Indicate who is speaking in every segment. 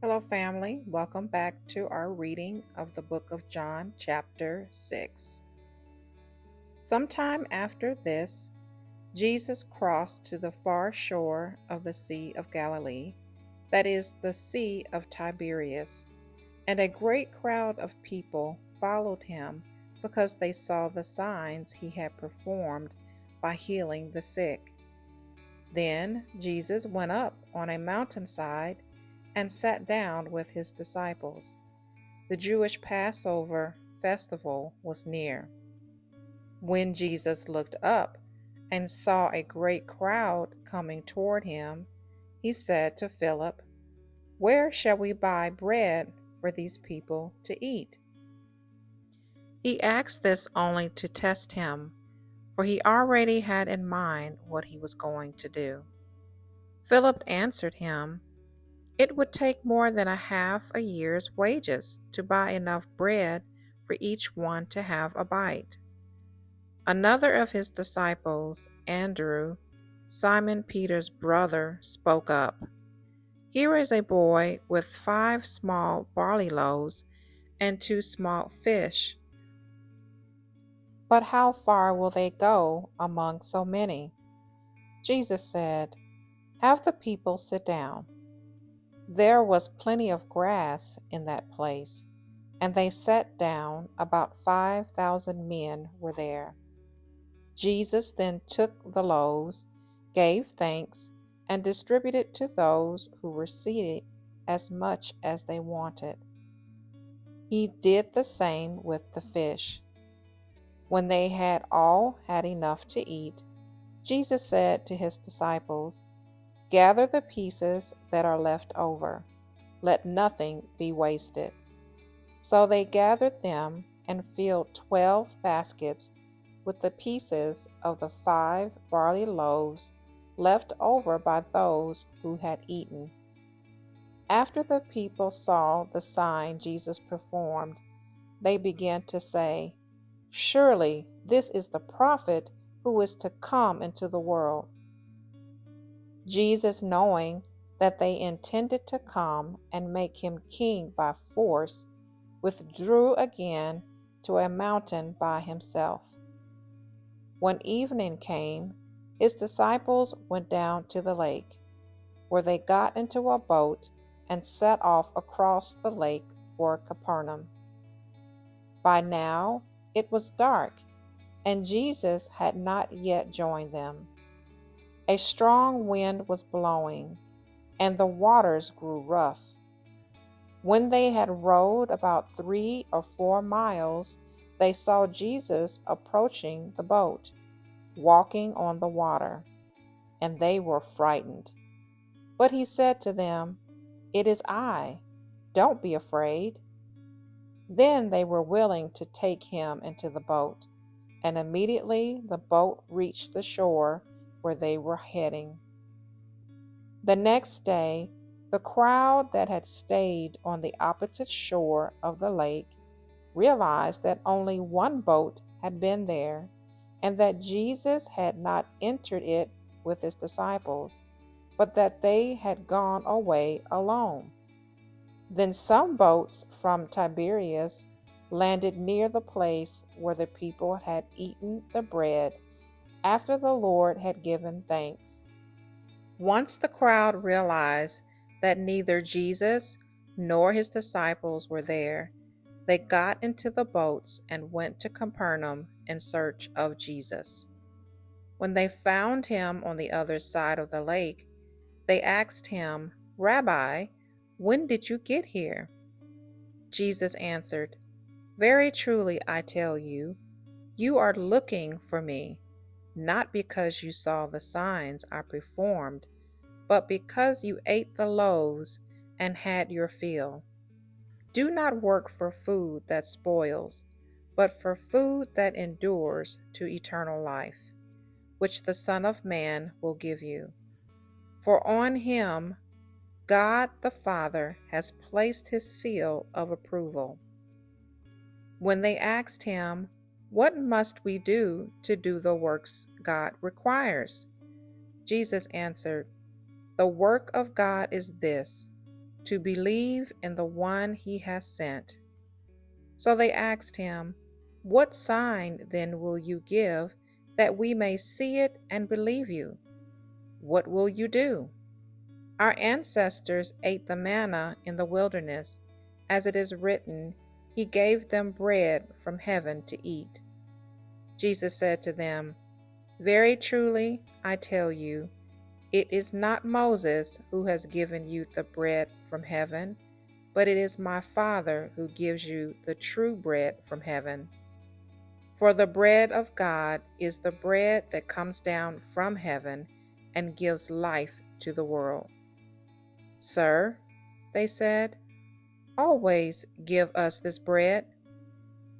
Speaker 1: Hello, family. Welcome back to our reading of the book of John, chapter 6. Sometime after this, Jesus crossed to the far shore of the Sea of Galilee, that is, the Sea of Tiberias, and a great crowd of people followed him because they saw the signs he had performed by healing the sick. Then Jesus went up on a mountainside and sat down with his disciples. The Jewish Passover festival was near. When Jesus looked up and saw a great crowd coming toward him, he said to Philip, "Where shall we buy bread for these people to eat?" He asked this only to test him, for he already had in mind what he was going to do. Philip answered him, "It would take more than a half a year's wages to buy enough bread for each one to have a bite." Another of his disciples, Andrew, Simon Peter's brother, spoke up. "Here is a boy with 5 small barley loaves and 2 small fish. But how far will they go among so many?" Jesus said, "Have the people sit down." There was plenty of grass in that place, and they sat down. About 5,000 men were there. Jesus then took the loaves, gave thanks, and distributed to those who were seated as much as they wanted. He did the same with the fish. When they had all had enough to eat, Jesus said to his disciples, "Gather the pieces that are left over. Let nothing be wasted." So they gathered them and filled 12 baskets with the pieces of the 5 barley loaves left over by those who had eaten. After the people saw the sign Jesus performed, they began to say, "Surely this is the prophet who is to come into the world." Jesus, knowing that they intended to come and make him king by force, withdrew again to a mountain by himself. When evening came, his disciples went down to the lake, where they got into a boat and set off across the lake for Capernaum. By now it was dark, and Jesus had not yet joined them. A strong wind was blowing, and the waters grew rough. When they had rowed about 3 or 4 miles, they saw Jesus approaching the boat, walking on the water, and they were frightened. But he said to them, "It is I. Don't be afraid." Then they were willing to take him into the boat, and immediately the boat reached the shore where they were heading. The next day, the crowd that had stayed on the opposite shore of the lake realized that only one boat had been there, and that Jesus had not entered it with his disciples, but that they had gone away alone. Then some boats from Tiberias landed near the place where the people had eaten the bread after the Lord had given thanks. Once the crowd realized that neither Jesus nor his disciples were there, they got into the boats and went to Capernaum in search of Jesus. When they found him on the other side of the lake, they asked him, "Rabbi, when did you get here?" Jesus answered, "Very truly I tell you, you are looking for me, not because you saw the signs I performed, but because you ate the loaves and had your fill. Do not work for food that spoils, but for food that endures to eternal life, which the Son of Man will give you. For on him God the Father has placed his seal of approval." When they asked him, "What must we do to do the works God requires?" Jesus answered, "The work of God is this, to believe in the one he has sent. So they asked him, "What sign then will you give that we may see it and believe you? What will you do?" "Our ancestors ate the manna in the wilderness, as it is written, He gave them bread from heaven to eat." Jesus said to them, "Very truly, I tell you, it is not Moses who has given you the bread from heaven, but it is my Father who gives you the true bread from heaven. For the bread of God is the bread that comes down from heaven and gives life to the world." "Sir," they said, "always give us this bread."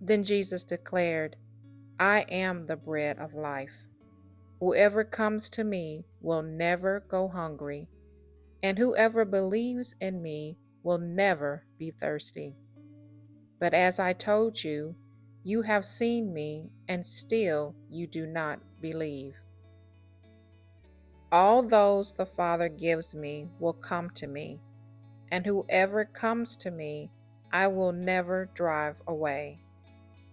Speaker 1: Then Jesus declared, "I am the bread of life. Whoever comes to me will never go hungry, and whoever believes in me will never be thirsty. But as I told you, you have seen me, and still you do not believe. All those the Father gives me will come to me, and whoever comes to me, I will never drive away.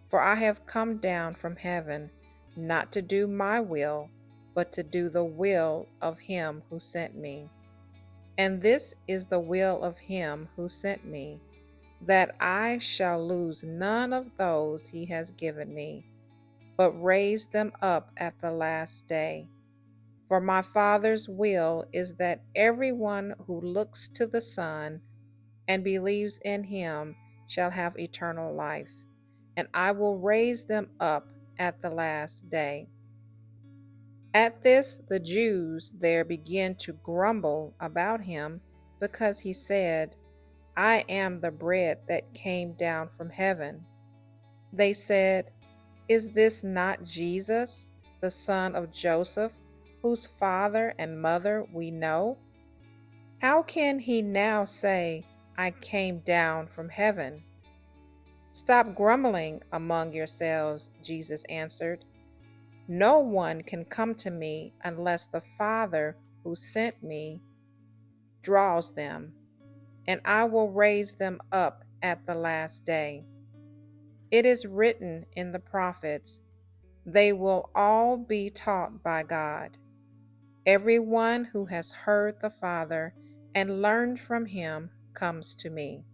Speaker 1: For I have come down from heaven not to do my will, but to do the will of him who sent me. And this is the will of him who sent me, that I shall lose none of those he has given me, but raise them up at the last day. For my Father's will is that everyone who looks to the Son and believes in him shall have eternal life, and I will raise them up at the last day." At this, the Jews there began to grumble about him, because he said, "I am the bread that came down from heaven." They said, "Is this not Jesus, the son of Joseph, whose father and mother we know? How can he now say, 'I came down from heaven'?" "Stop grumbling among yourselves," Jesus answered. "No one can come to me unless the Father who sent me draws them, and I will raise them up at the last day. It is written in the prophets, 'They will all be taught by God.' Everyone who has heard the Father and learned from him comes to me.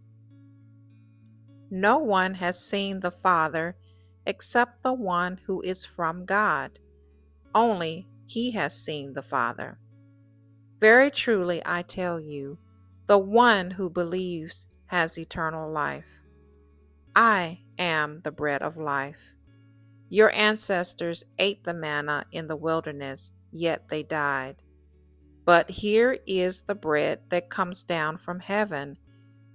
Speaker 1: No one has seen the Father except the one who is from God. Only he has seen the Father. Very truly, I tell you, the one who believes has eternal life. I am the bread of life. Your ancestors ate the manna in the wilderness, yet they died. But here is the bread that comes down from heaven,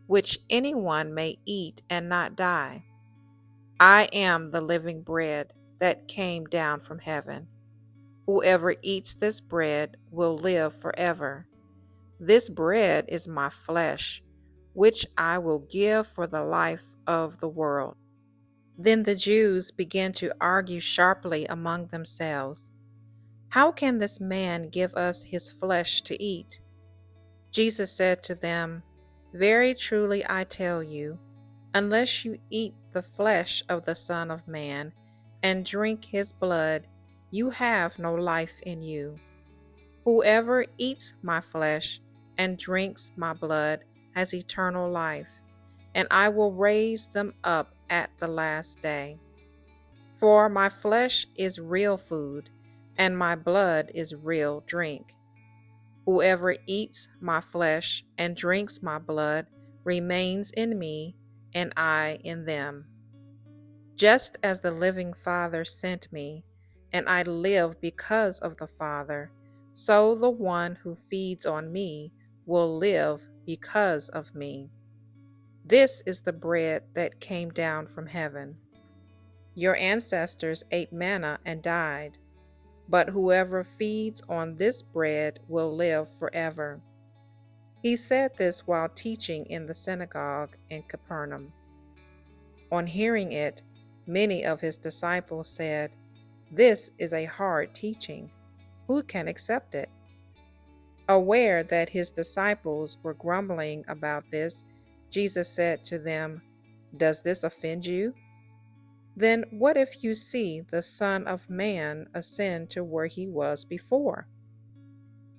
Speaker 1: which anyone may eat and not die. I am the living bread that came down from heaven. Whoever eats this bread will live forever. This bread is my flesh, which I will give for the life of the world." Then the Jews began to argue sharply among themselves, "How can this man give us his flesh to eat?" Jesus said to them, "Very truly I tell you, unless you eat the flesh of the Son of Man and drink his blood, you have no life in you. Whoever eats my flesh and drinks my blood has eternal life, and I will raise them up at the last day. For my flesh is real food, and my blood is real drink. Whoever eats my flesh and drinks my blood remains in me, and I in them. Just as the living Father sent me, and I live because of the Father, so the one who feeds on me will live because of me. This is the bread that came down from heaven. Your ancestors ate manna and died, but whoever feeds on this bread will live forever." He said this while teaching in the synagogue in Capernaum. On hearing it, many of his disciples said, "This is a hard teaching. Who can accept it?" Aware that his disciples were grumbling about this, Jesus said to them, "Does this offend you? Then what if you see the Son of Man ascend to where he was before?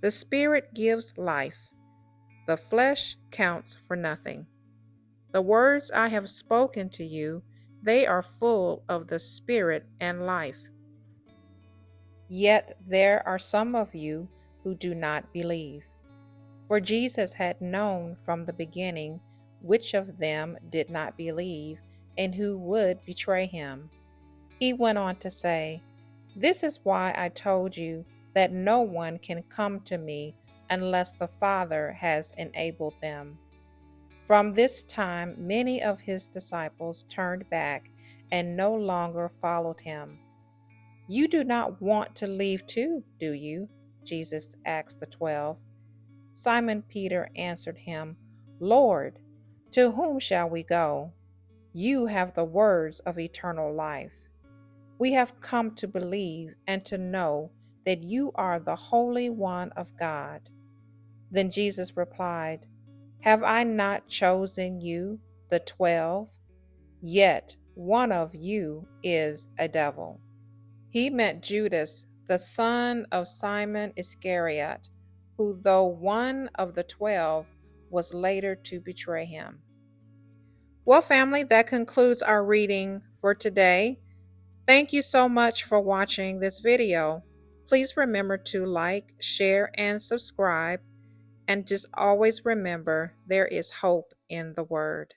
Speaker 1: The Spirit gives life, the flesh counts for nothing. The words I have spoken to you, they are full of the Spirit and life. Yet there are some of you who do not believe." For Jesus had known from the beginning which of them did not believe and who would betray him. He went on to say, "This is why I told you that no one can come to me unless the Father has enabled them." From this time, many of his disciples turned back and no longer followed him. "You do not want to leave too, do you?" Jesus asked the 12. Simon Peter answered him, "Lord, to whom shall we go? You have the words of eternal life. We have come to believe and to know that you are the Holy One of God." Then Jesus replied, "Have I not chosen you, the 12? Yet one of you is a devil." He meant Judas, the son of Simon Iscariot, who, though one of the 12, was later to betray him. Well, family, that concludes our reading for today. Thank you so much for watching this video. Please remember to like, share, and subscribe. And just always remember, there is hope in the Word.